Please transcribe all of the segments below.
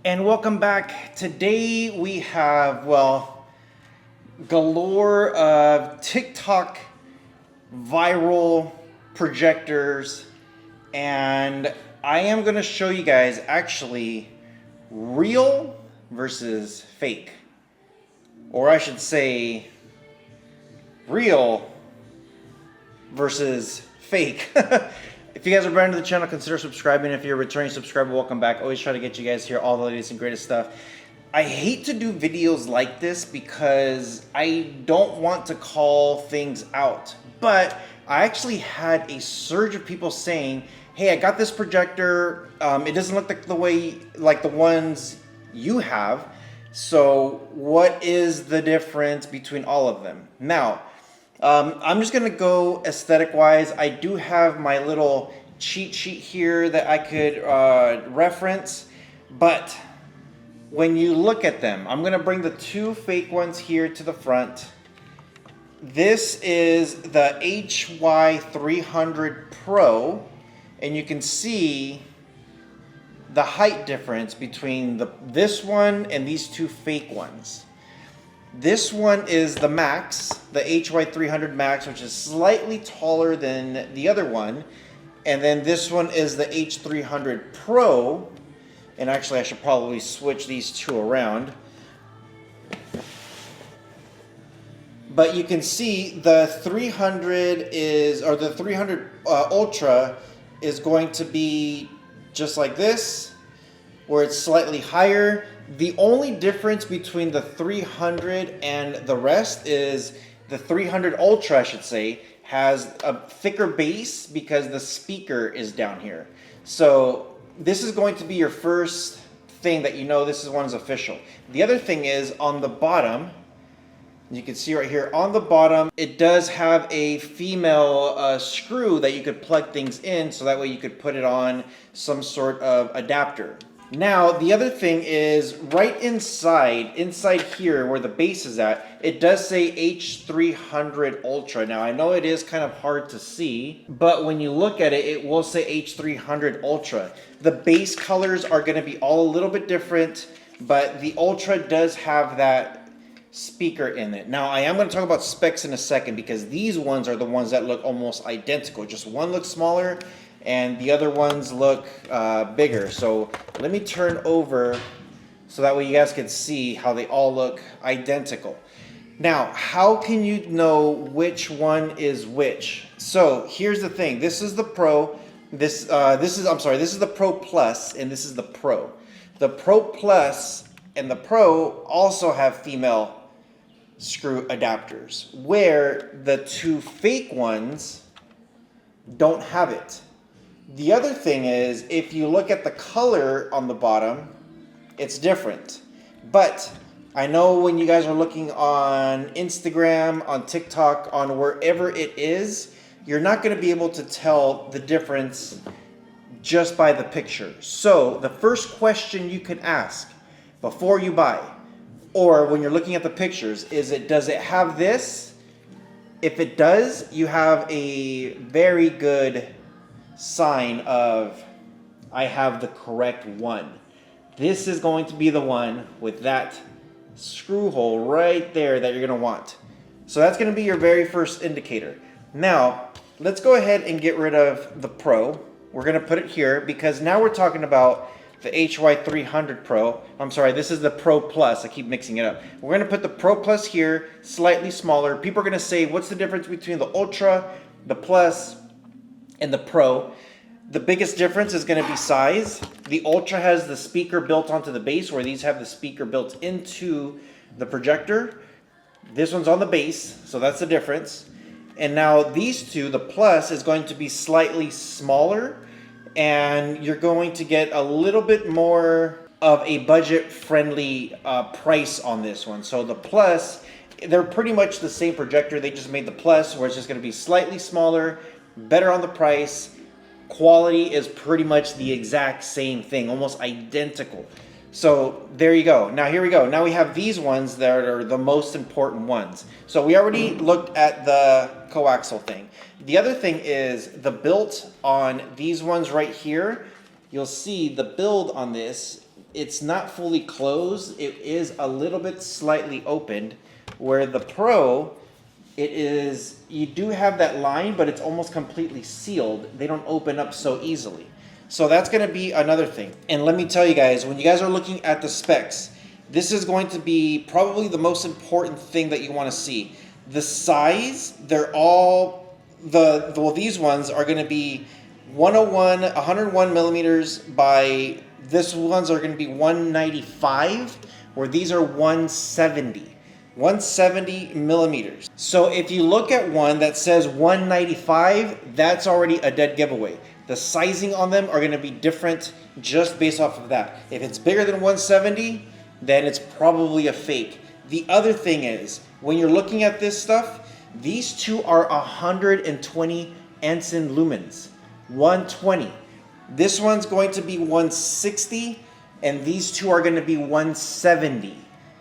And welcome back. Today we have, well, galore of TikTok viral projectors, and I am going to show you guys actually real versus fake, or I should say real versus fake. If you guys are brand new to the channel, consider subscribing. If you're a returning subscriber, welcome back. Always try to get you guys here all the latest and greatest stuff. I hate to do videos like this because I don't want to call things out, but I actually had a surge of people saying, hey, I got this projector. It doesn't look like the ones you have. So what is the difference between all of them? Now, I'm just going to go aesthetic-wise. I do have my little cheat sheet here that I could reference, but when you look at them, I'm going to bring the two fake ones here to the front. This is the HY300 Pro, and you can see the height difference between this one and these two fake ones. This one is the Max, the HY300 Max, which is slightly taller than the other one. And then this one is the H300 Pro. And actually, I should probably switch these two around. But you can see the 300 Ultra is going to be just like this, where it's slightly higher. The only difference between the 300 and the rest is the 300 Ultra, I should say, has a thicker base because the speaker is down here. So this is going to be your first thing that you know this one's official. The other thing is on the bottom, you can see right here on the bottom, it does have a female screw that you could plug things in, so that way you could put it on some sort of adapter. Now, the other thing is right inside here where the base is at, it does say H300 Ultra. Now, I know it is kind of hard to see, but when you look at it, it will say H300 Ultra. The base colors are going to be all a little bit different, but the Ultra does have that speaker in it. Now, I am going to talk about specs in a second because these ones are the ones that look almost identical. Just one looks smaller and the other ones look bigger. So let me turn over so that way you guys can see how they all look identical. Now, how can you know which one is which? So here's the thing. This is the Pro. This is the Pro Plus, and this is the Pro. The Pro Plus and the Pro also have female screw adapters, where the two fake ones don't have it. The other thing is, if you look at the color on the bottom, it's different. But I know when you guys are looking on Instagram, on TikTok, on wherever it is, you're not going to be able to tell the difference just by the picture. So the first question you can ask before you buy, or when you're looking at the pictures, is does it have this? If it does, you have a very good sign of I have the correct one. This is going to be the one with that screw hole right there that you're going to want. So that's going to be your very first indicator. Now, let's go ahead and get rid of the Pro. We're going to put it here because now we're talking about the HY300 Pro. I'm sorry, this is the Pro Plus. I keep mixing it up. We're going to put the Pro Plus here, slightly smaller. People are going to say, what's the difference between the Ultra, the Plus, and the Pro? The biggest difference is going to be size. The Ultra has the speaker built onto the base, where these have the speaker built into the projector. This one's on the base, so that's the difference. And now these two, the Plus is going to be slightly smaller, and you're going to get a little bit more of a budget-friendly price on this one. So the Plus, they're pretty much the same projector. They just made the Plus, where it's just going to be slightly smaller, better on the price. Quality is pretty much the exact same thing, almost identical. So there you go. Now here we go. Now we have these ones that are the most important ones. So we already looked at the coaxial thing. The other thing is the build on these ones right here. You'll see the build on this it's not fully closed. It is a little bit slightly opened, where the Pro, it is, you do have that line, but it's almost completely sealed. They don't open up so easily. So that's going to be another thing. And let me tell you guys, when you guys are looking at the specs, this is going to be probably the most important thing that you want to see. The size, they're all, these ones are going to be 101 millimeters by, this ones are going to be 195, where these are 170 millimeters. So if you look at one that says 195, that's already a dead giveaway. The sizing on them are going to be different just based off of that. If it's bigger than 170, then it's probably a fake. The other thing is, when you're looking at this stuff, these two are 120 Anson lumens. 120. This one's going to be 160, and these two are going to be 170.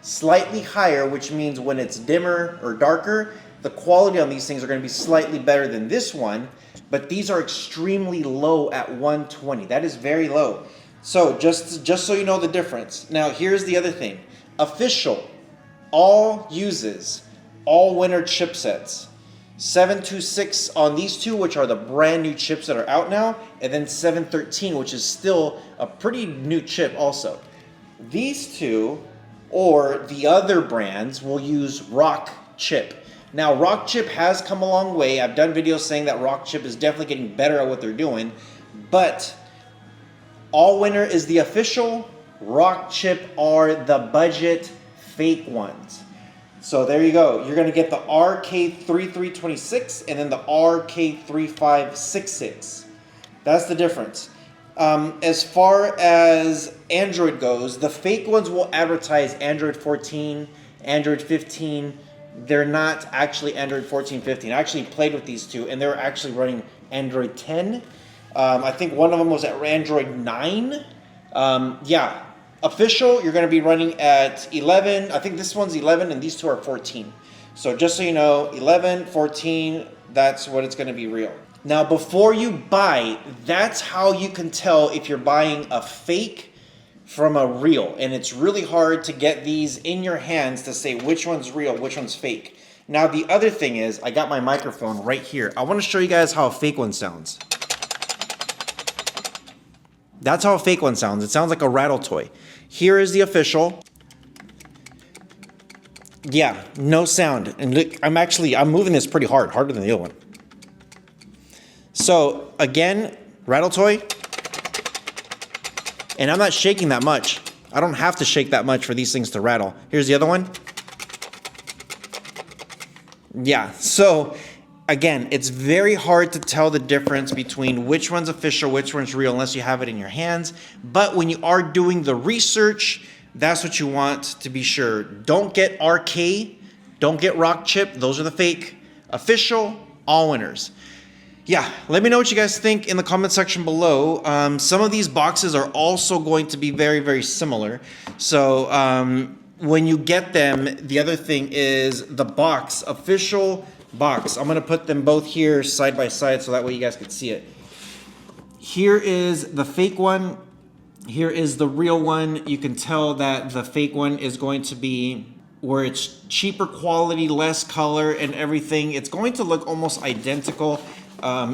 Slightly higher, which means when it's dimmer or darker, the quality on these things are going to be slightly better than this one, but these are extremely low at 120. That is very low. So just so you know the difference. Now here's the other thing. Official all uses all-winner chipsets. 726 on these two, which are the brand new chips that are out now, and then 713, which is still a pretty new chip also. These two, or the other brands, will use Rock chip. Now, Rock chip has come a long way. I've done videos saying that Rock chip is definitely getting better at what they're doing, but all-winner is the official. Rock chip are the budget fake ones. So there you go. You're going to get the RK3326 and then the RK3566. That's the difference. As far as Android goes, the fake ones will advertise Android 14, Android 15. They're not actually Android 14, 15. I actually played with these two, and they were actually running Android 10. I think one of them was at Android 9. Yeah. Official, you're going to be running at 11. I think this one's 11 and these two are 14. So just so you know, 11, 14, that's what it's going to be real. Now, before you buy, that's how you can tell if you're buying a fake from a real. And it's really hard to get these in your hands to say which one's real, which one's fake. Now, the other thing is, I got my microphone right here. I want to show you guys how a fake one sounds. That's how a fake one sounds. It sounds like a rattle toy. Here is the official. Yeah, no sound. And look, I'm moving this pretty hard, harder than the other one. So again, rattle toy. And I'm not shaking that much. I don't have to shake that much for these things to rattle. Here's the other one. Yeah, so again, it's very hard to tell the difference between which one's official, which one's real, unless you have it in your hands. But when you are doing the research, that's what you want to be sure. Don't get RK, don't get Rock chip. Those are the fake. Official, all winners. Yeah, let me know what you guys think in the comment section below. Some of these boxes are also going to be very, very similar. So when you get them, the other thing is the box, official box. I'm going to put them both here side by side so that way you guys can see it. Here is the fake one. Here is the real one. You can tell that the fake one is going to be where it's cheaper quality, less color and everything. It's going to look almost identical,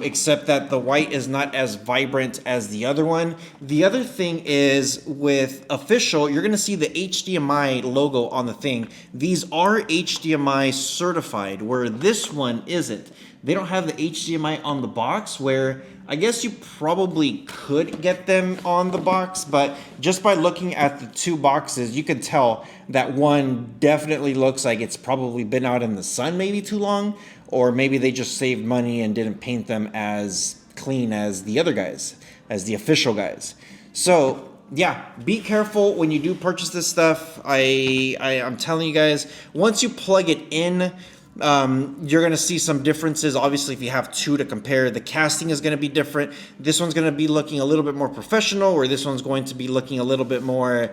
except that the white is not as vibrant as the other one. The other thing is with official, you're going to see the HDMI logo on the thing. These are HDMI certified, where this one isn't. They don't have the HDMI on the box, where I guess you probably could get them on the box, but just by looking at the two boxes, you can tell that one definitely looks like it's probably been out in the sun maybe too long, or maybe they just saved money and didn't paint them as clean as the other guys, as the official guys. So yeah, be careful when you do purchase this stuff. I'm telling you guys, once you plug it in, you're going to see some differences. Obviously, if you have two to compare, the casting is going to be different. This one's going to be looking a little bit more professional, or this one's going to be looking a little bit more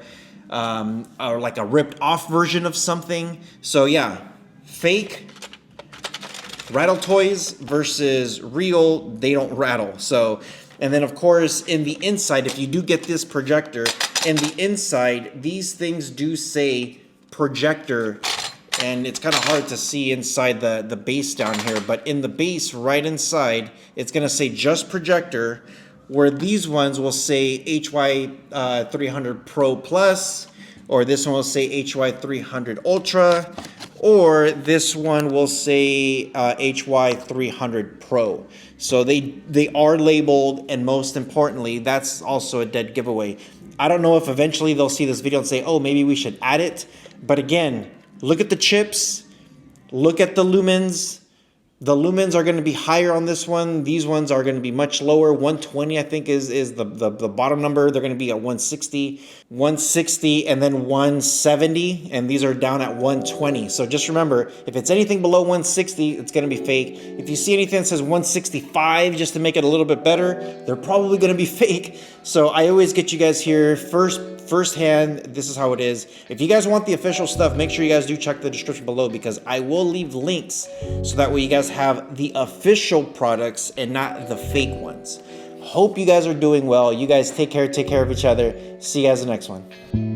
or like a ripped off version of something. So yeah, fake rattle toys versus real, they don't rattle. So, and then of course in the inside, if you do get this projector, in the inside, these things do say projector, and it's kind of hard to see inside the base down here, but in the base right inside, it's gonna say just projector, where these ones will say HY300 Pro Plus, or this one will say HY300 Ultra, or this one will say HY300 Pro. So they are labeled, and most importantly, that's also a dead giveaway. I don't know if eventually they'll see this video and say, oh, maybe we should add it. But again, look at the chips, look at the lumens. The lumens are going to be higher on this one. These ones are going to be much lower. 120, I think, is the bottom number. They're going to be at 160, and then 170, and these are down at 120. So just remember, if it's anything below 160, it's going to be fake. If you see anything that says 165, just to make it a little bit better, they're probably going to be fake. So I always get you guys here firsthand. This is how it is. If you guys want the official stuff, make sure you guys do check the description below, because I will leave links so that way you guys have the official products and not the fake ones. Hope you guys are doing well. You guys take care of each other. See you guys in the next one.